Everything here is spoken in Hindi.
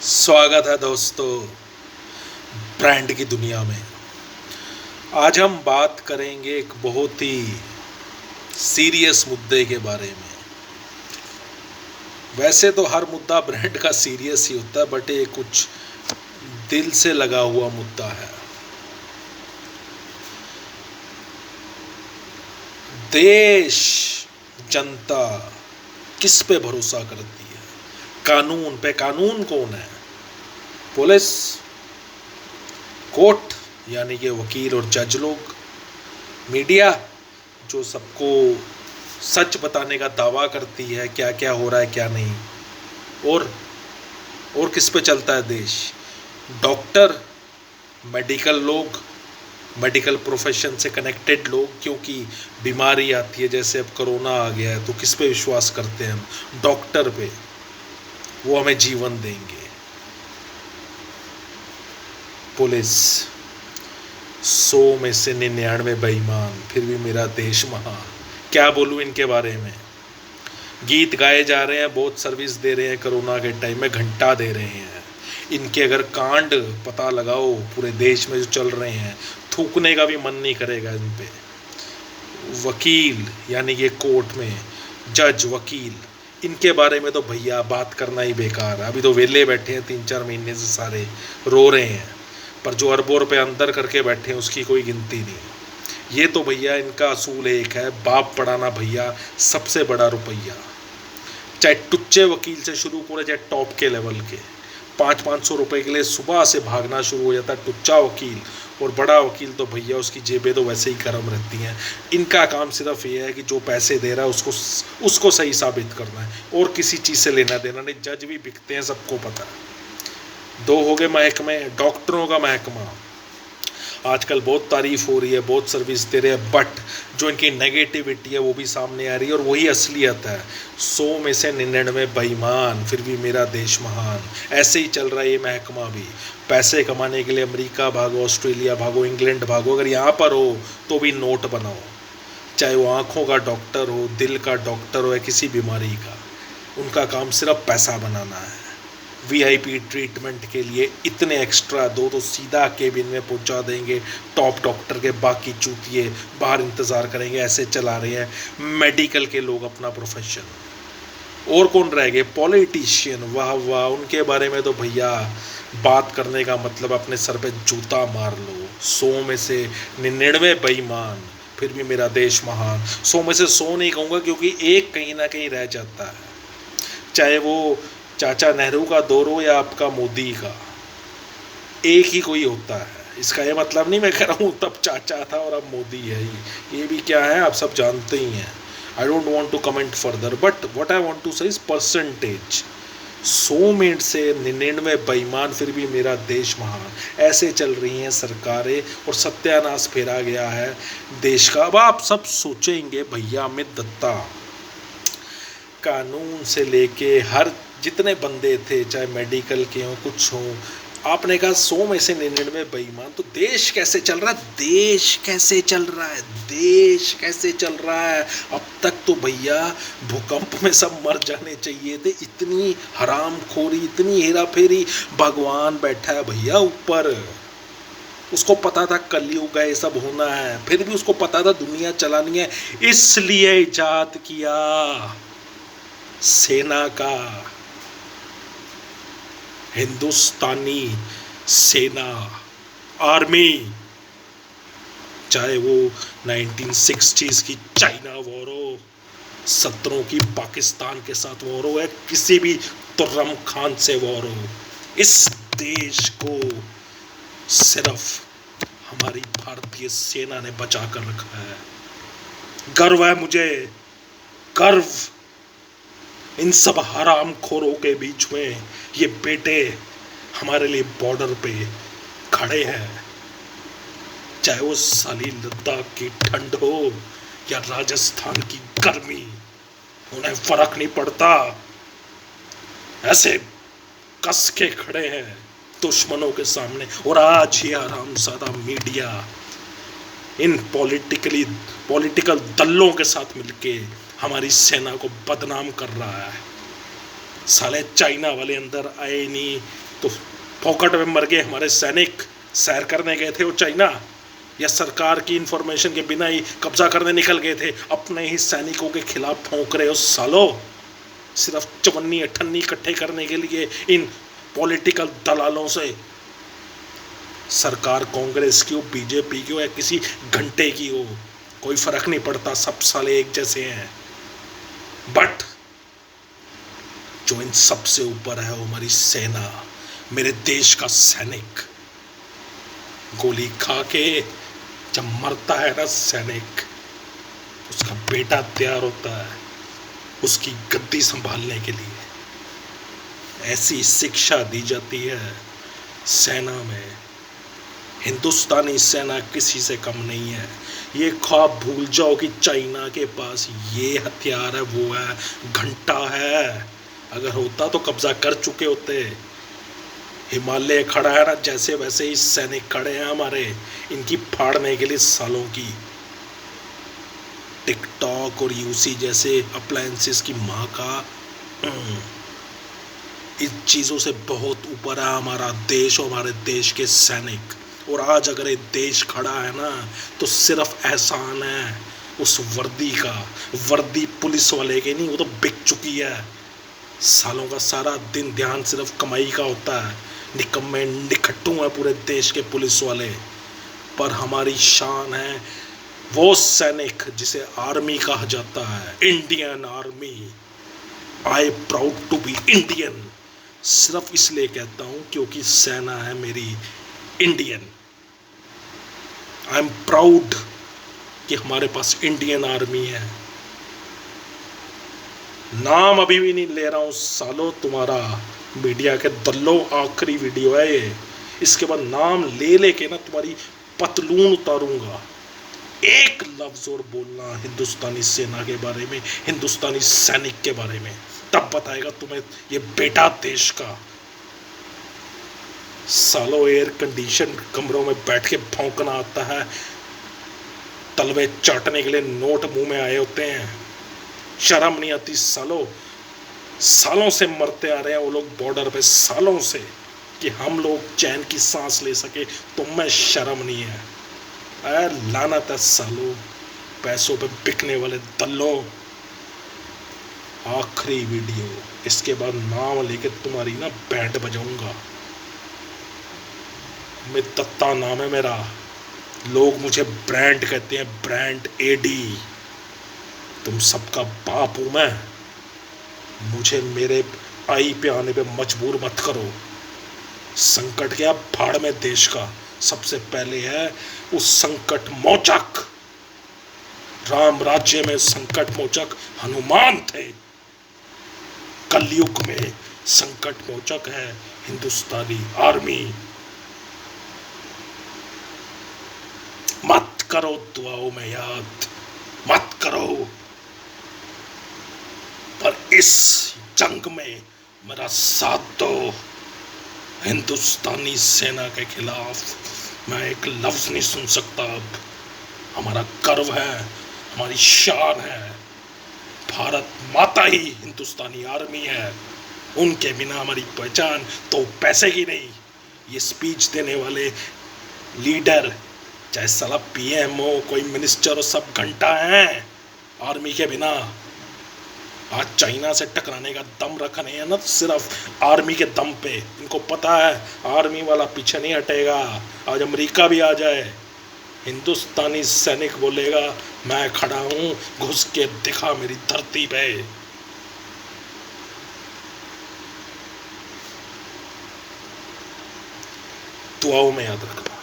स्वागत है दोस्तों ब्रांड की दुनिया में। आज हम बात करेंगे एक बहुत ही सीरियस मुद्दे के बारे में। वैसे तो हर मुद्दा ब्रांड का सीरियस ही होता है, बट ये कुछ दिल से लगा हुआ मुद्दा है। देश जनता किस पे भरोसा करती है? कानून पे। कानून कौन है? पुलिस, कोर्ट यानी कि वकील और जज लोग, मीडिया जो सबको सच बताने का दावा करती है क्या क्या हो रहा है क्या नहीं, और किस पे चलता है देश? डॉक्टर, मेडिकल लोग, मेडिकल प्रोफेशन से कनेक्टेड लोग, क्योंकि बीमारी आती है जैसे अब कोरोना आ गया है तो किस पे विश्वास करते हैं हम? डॉक्टर पे, वो हमें जीवन देंगे। पुलिस, 100 में से 99 बेईमान, फिर भी मेरा देश महान। क्या बोलूं इनके बारे में? गीत गाए जा रहे हैं, बहुत सर्विस दे रहे हैं, कोरोना के टाइम में घंटा दे रहे हैं। इनके अगर कांड पता लगाओ पूरे देश में जो चल रहे हैं, थूकने का भी मन नहीं करेगा इन पे। वकील यानी कि कोर्ट में जज, वकील, इनके बारे में तो भैया बात करना ही बेकार है। अभी तो वेले बैठे हैं 3-4 महीने से, सारे रो रहे हैं, पर जो अरबों रुपए अंदर करके बैठे हैं उसकी कोई गिनती नहीं। ये तो भैया इनका असूल एक है, बाप पढ़ाना भैया सबसे बड़ा रुपया। चाहे टुच्चे वकील से शुरू करो, चाहे टॉप के लेवल के, 500-500 रुपए के लिए सुबह से भागना शुरू हो जाता है टुच्चा वकील। और बड़ा वकील तो भैया उसकी जेबें तो वैसे ही गर्म रहती हैं। इनका काम सिर्फ ये है कि जो पैसे दे रहा है उसको सही साबित करना है, और किसी चीज़ से लेना देना नहीं। जज भी बिकते हैं, सबको पता है। 2 हो गए महकमे। डॉक्टरों का महकमा आजकल बहुत तारीफ हो रही है, बहुत सर्विस दे रहे हैं, बट जो इनकी नेगेटिविटी है वो भी सामने आ रही है, और वही असलियत है। 100 में से 99 बेईमान, फिर भी मेरा देश महान। ऐसे ही चल रहा है ये महकमा भी। पैसे कमाने के लिए अमेरिका भागो, ऑस्ट्रेलिया भागो, इंग्लैंड भागो, अगर यहाँ पर हो तो भी नोट बनाओ। चाहे वो आँखों का डॉक्टर हो, दिल का डॉक्टर हो, या किसी बीमारी का, उनका काम सिर्फ पैसा बनाना है। वीआईपी ट्रीटमेंट के लिए इतने एक्स्ट्रा दो तो सीधा केबिन में पहुंचा देंगे टॉप डॉक्टर के, बाकी चूतिए बाहर इंतज़ार करेंगे। ऐसे चला रहे हैं मेडिकल के लोग अपना प्रोफेशन। और कौन रह गए? पॉलिटिशियन। वाह वाह, उनके बारे में तो भैया बात करने का मतलब अपने सर पे जूता मार लो। 100 में से 99 बेईमान, फिर भी मेरा देश महान। 100 में से 100 नहीं कहूँगा, क्योंकि एक कहीं ना कहीं रह जाता है। चाहे वो चाचा नेहरू का दौर हो या आपका मोदी का, एक ही कोई होता है। इसका ये मतलब नहीं मैं कह रहा हूँ तब चाचा था और अब मोदी है ही। ये भी क्या है आप सब जानते ही हैं। I don't want to comment further, but what I want to say is percentage. 100 में से 99 बेईमान, फिर भी मेरा देश महान। ऐसे चल रही हैं सरकारें और सत्यानाश फेरा गया है देश का। अब आप सब सोचेंगे भैया अमित दत्ता, कानून से लेके हर जितने बंदे थे, चाहे मेडिकल के हों कुछ हों, आपने कहा 100 में से 99 बेईमान, तो देश कैसे चल रहा है? देश कैसे चल रहा है? देश कैसे चल रहा है? अब तक तो भैया भूकंप में सब मर जाने चाहिए थे। इतनी हरामखोरी, इतनी हेराफेरी। भगवान बैठा है भैया ऊपर, उसको पता था कलयुग है, ये सब होना है, फिर भी उसको पता था दुनिया चलानी है, इसलिए इजाद किया सेना का, हिंदुस्तानी सेना, आर्मी। चाहे वो 1960s की चाइना वॉर हो, 70 की पाकिस्तान के साथ वॉर हो, या किसी भी तुर्रम खान से वॉर हो, इस देश को सिर्फ हमारी भारतीय सेना ने बचा कर रखा है। गर्व है मुझे, गर्व। इन सब हरामखोरों के बीच में ये बेटे हमारे लिए बॉर्डर पे खड़े हैं। चाहे वो साली लद्दाख की ठंड हो या राजस्थान की गर्मी, उन्हें फर्क नहीं पड़ता। ऐसे कस के खड़े हैं दुश्मनों के सामने। और आज ये हरामजादा मीडिया इन पॉलिटिकल दलों के साथ मिलके हमारी सेना को बदनाम कर रहा है। साले चाइना वाले अंदर आए नहीं, तो फोकट में मर गए हमारे सैनिक, सैर करने गए थे वो चाइना, या सरकार की इंफॉर्मेशन के बिना ही कब्जा करने निकल गए थे? अपने ही सैनिकों के खिलाफ ठोंक रहे हो सालो, सिर्फ चवन्नी अठन्नी इकट्ठे करने के लिए इन पॉलिटिकल दलालों से। सरकार कांग्रेस की हो, बीजेपी की हो, या किसी घंटे की हो, कोई फर्क नहीं पड़ता, सब साले एक जैसे हैं। बट जो इन सबसे ऊपर है वो हमारी सेना, मेरे देश का सैनिक। गोली खा के जब मरता है ना सैनिक, उसका बेटा तैयार होता है उसकी गद्दी संभालने के लिए। ऐसी शिक्षा दी जाती है सेना में। हिंदुस्तानी सेना किसी से कम नहीं है। ये ख्वाब भूल जाओ कि चाइना के पास ये हथियार है, वो है, घंटा है। अगर होता तो कब्जा कर चुके होते। हिमालय खड़ा है ना, जैसे वैसे ही सैनिक खड़े हैं हमारे, इनकी फाड़ने के लिए सालों की। टिकटॉक और यूसी जैसे अप्लायंसेस की माँ का, इन चीज़ों से बहुत ऊपर है हमारा देश और हमारे देश के सैनिक। और आज अगर ये देश खड़ा है ना, तो सिर्फ एहसान है उस वर्दी का। वर्दी पुलिस वाले के नहीं, वो तो बिक चुकी है। सालों का सारा दिन ध्यान सिर्फ कमाई का होता है। निकम्मे निखट्टू हैं पूरे देश के पुलिस वाले। पर हमारी शान है वो सैनिक जिसे आर्मी कहा जाता है, Indian army. I proud to be Indian. सिर्फ इसलिए कहता हूं क्योंकि सेना है मेरी इंडियन। आई एम प्राउड कि हमारे पास इंडियन आर्मी है। नाम अभी भी नहीं ले रहा हूं सालो तुम्हारा, मीडिया के दल्लो, आखिरी वीडियो है ये। इसके बाद नाम ले लेके ना तुम्हारी पतलून उतारूंगा। एक लफ्ज और बोलना हिंदुस्तानी सेना के बारे में, हिंदुस्तानी सैनिक के बारे में, तब बताएगा तुम्हें ये बेटा देश का। सालों एयर कंडीशन कमरों में बैठ के भौंकना आता है, तलवे चाटने के लिए नोट मुंह में आए होते हैं। शर्म नहीं आती सालों। सालों से मरते आ रहे हैं वो लोग बॉर्डर पे, सालों से, कि हम लोग चैन की सांस ले सके। तुम्हें शर्म नहीं है? अरे लानत है सालों, पैसों पे बिकने वाले दल्लों। आखिरी वीडियो, इसके बाद नाम लेके तुम्हारी ना बैंड बजाऊंगा। मैं दत्ता नाम है मेरा। लोग मुझे ब्रांड कहते हैं, ब्रांड एडी। तुम सबका बाप हूं मैं। मुझे मेरे आई पे आने पे मजबूर मत करो। संकट क्या भाड़ में देश का। सबसे पहले है उस संकट मोचक। राम राज्य में संकट मोचक हनुमान थे, कलयुग में संकट मोचक है हिंदुस्तानी आर्मी। मत करो दुआओं में याद, मत करो। पर इस जंग में मेरा साथ दो। हिंदुस्तानी सेना के खिलाफ मैं एक लफ्ज नहीं सुन सकता अब। हमारा गर्व है, हमारी शान है। भारत माता ही हिंदुस्तानी आर्मी है। उनके बिना हमारी पहचान तो पैसे की नहीं। ये स्पीच देने वाले लीडर, चाहे साला पीएम हो, कोई मिनिस्टर हो, सब घंटा हैं आर्मी के बिना। आज चाइना से टकराने का दम रखने हैं ना, सिर्फ आर्मी के दम पे। इनको पता है आर्मी वाला पीछे नहीं हटेगा। आज अमेरिका भी आ जाए, हिंदुस्तानी सैनिक बोलेगा मैं खड़ा हूं, घुस के दिखा मेरी धरती पे। दुआओं में याद रखना।